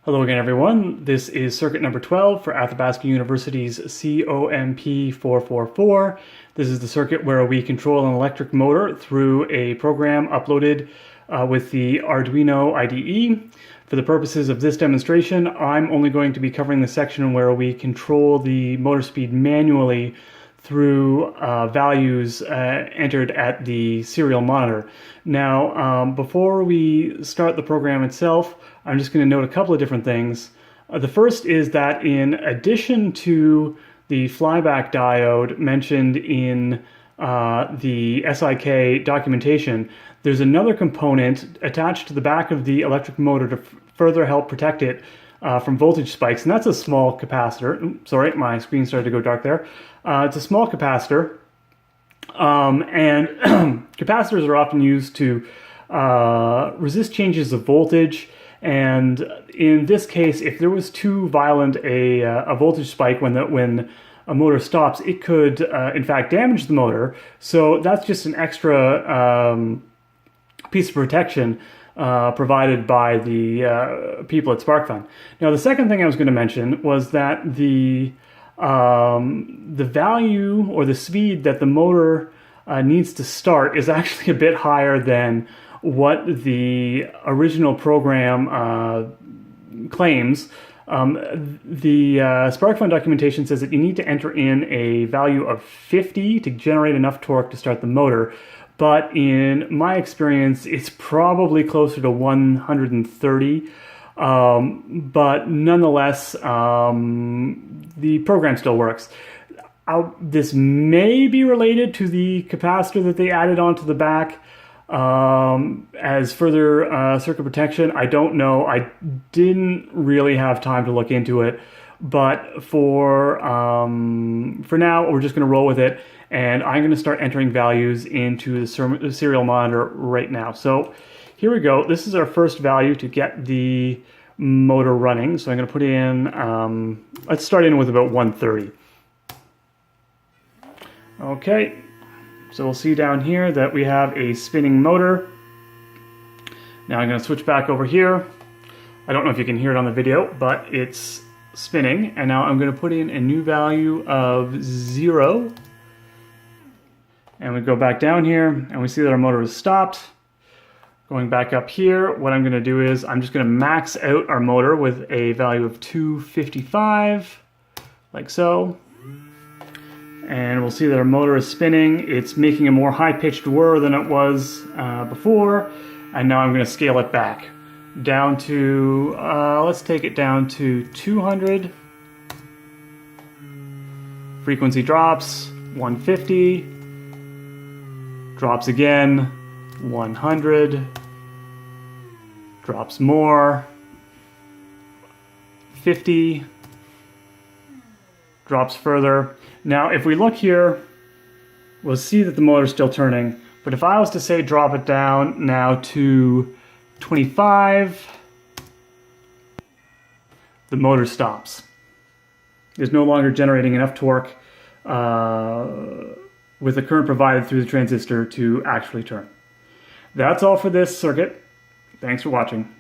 Hello again, everyone. This is circuit number 12 for Athabasca University's COMP444. This is the circuit where we control an electric motor through a program uploaded with the Arduino IDE. For the purposes of this demonstration, I'm only going to be covering the section where we control the motor speed manually through values entered at the serial monitor. Now, before we start the program itself, I'm just going to note a couple of different things. The first is that in addition to the flyback diode mentioned in the SIK documentation, there's another component attached to the back of the electric motor to further help protect it from voltage spikes, and that's a small capacitor. Sorry, my screen started to go dark there. It's a small capacitor, and capacitors are often used to resist changes of voltage. And in this case, if there was too violent a voltage spike when a motor stops, it could in fact damage the motor. So that's just an extra piece of protection provided by the people at SparkFun. Now, the second thing I was going to mention was that the value or the speed that the motor needs to start is actually a bit higher than what the original program claims. The SparkFun documentation says that you need to enter in a value of 50 to generate enough torque to start the motor. But in my experience, it's probably closer to 130. But nonetheless, the program still works. This may be related to the capacitor that they added onto the back as further circuit protection. I don't know. I didn't really have time to look into it. But for now, we're just going to roll with it. And I'm going to start entering values into the serial monitor right now. So here we go. This is our first value to get the motor running. So I'm going to put in, let's start in with about 130. Okay, so we'll see down here that we have a spinning motor. Now I'm going to switch back over here. I don't know if you can hear it on the video, but it's spinning. And now I'm going to put in a new value of 0. And we go back down here and we see that our motor is stopped. Going back up here, what I'm going to do is I'm just going to max out our motor with a value of 255, like so. And we'll see that our motor is spinning. It's making a more high-pitched whir than it was before. And now I'm going to scale it back down to, let's take it down to 200. Frequency drops, 150. Drops again, 100, drops more, 50, drops further. Now, if we look here, we'll see that the motor's still turning, but if I was to say drop it down now to 25, the motor stops. It's no longer generating enough torque with the current provided through the transistor to actually turn. That's all for this circuit. Thanks for watching.